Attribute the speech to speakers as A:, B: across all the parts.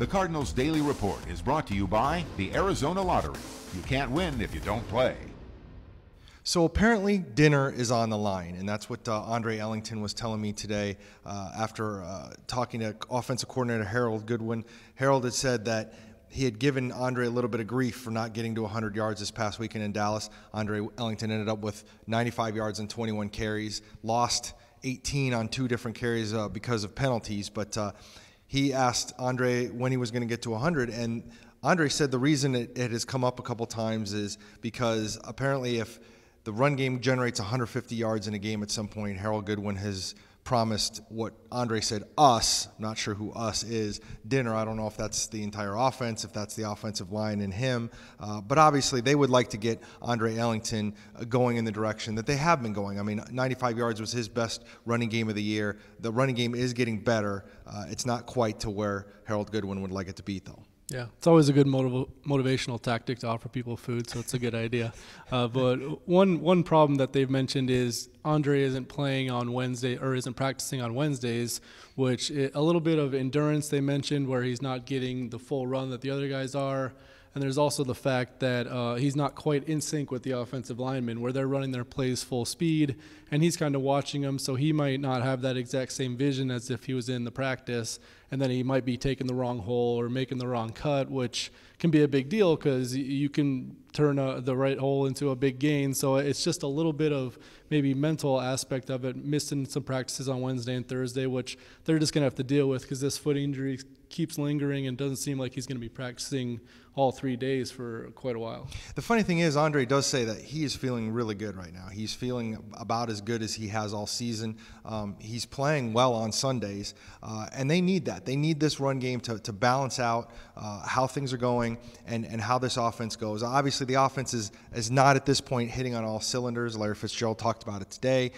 A: The Cardinals Daily Report is brought to you by the Arizona Lottery. You can't win if you don't play.
B: So apparently dinner is on the line, and that's what Andre Ellington was telling me today after talking to offensive coordinator Harold Goodwin. Harold had said that he had given Andre a little bit of grief for not getting to 100 yards this past weekend in Dallas. Andre Ellington ended up with 95 yards and 21 carries, lost 18 on 2 different carries because of penalties, but he asked Andre when he was going to get to 100, and Andre said the reason it has come up a couple times is because apparently if the run game generates 150 yards in a game at some point, Harold Goodwin has promised what Andre said, us, I'm not sure who us is, dinner. I don't know if that's the entire offense, if that's the offensive line and him, but obviously they would like to get Andre Ellington going in the direction that they have been going. I mean, 95 yards was his best running game of the year. The running game is getting better. It's not quite to where Harold Goodwin would like it to be, though.
C: Yeah, it's always a good motivational tactic to offer people food, so it's a good idea. But one problem that they've mentioned is Andre isn't playing on Wednesday or isn't practicing on Wednesdays, which a little bit of endurance they mentioned where he's not getting the full run that the other guys are. And there's also the fact that he's not quite in sync with the offensive linemen where they're running their plays full speed, and he's kind of watching them, so he might not have that exact same vision as if he was in the practice, and then he might be taking the wrong hole or making the wrong cut, which can be a big deal because you can turn the right hole into a big gain. So it's just a little bit of maybe mental aspect of it, missing some practices on Wednesday and Thursday, which they're just going to have to deal with because this foot injury keeps lingering and doesn't seem like he's going to be practicing all 3 days for quite a while.
B: The funny thing is, Andre does say that he is feeling really good right now. He's feeling about as good as he has all season. He's playing well on Sundays, and they need that. They need this run game to balance out how things are going and how this offense goes. Obviously, the offense is not at this point hitting on all cylinders. Larry Fitzgerald talked about it today.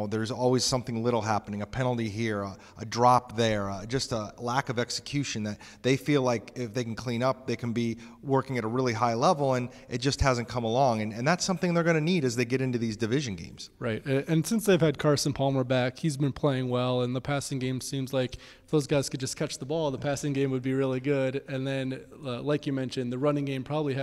B: There's always something little happening, a penalty here, a drop there, just a lack of execution that they feel like if they can clean up, they can be working at a really high level, and it just hasn't come along. And that's something they're going to need as they get into these division games.
C: Right. And since they've had Carson Palmer back, he's been playing well, and the passing game seems like if those guys could just catch the ball, the passing game would be really good. And then, like you mentioned, the running game probably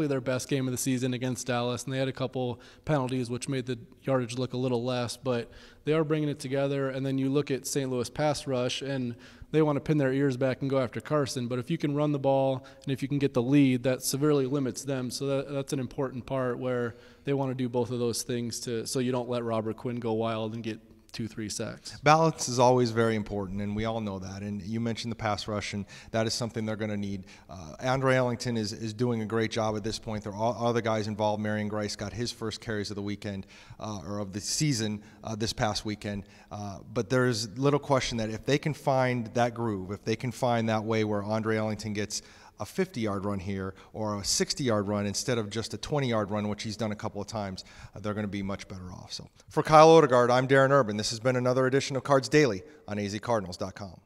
C: their best game of the season against Dallas, and they had a couple penalties which made the yardage look a little less, but they are bringing it together. And then you look at St. Louis pass rush, and they want to pin their ears back and go after Carson, but if you can run the ball and if you can get the lead, that severely limits them. So that's an important part where they want to do both of those things so you don't let Robert Quinn go wild and get 2-3 sacks.
B: Balance is always very important, and we all know that. And you mentioned the pass rush, and that is something they're going to need. Andre Ellington is doing a great job at this point. There are other guys involved. Marion Grice got his first carries of the weekend or of the season this past weekend. But there's little question that if they can find that groove, if they can find that way where Andre Ellington gets a 50-yard run here or a 60-yard run instead of just a 20-yard run, which he's done a couple of times, they're going to be much better off. So for Kyle Odegard, I'm Darren Urban. This has been another edition of Cards Daily on azcardinals.com.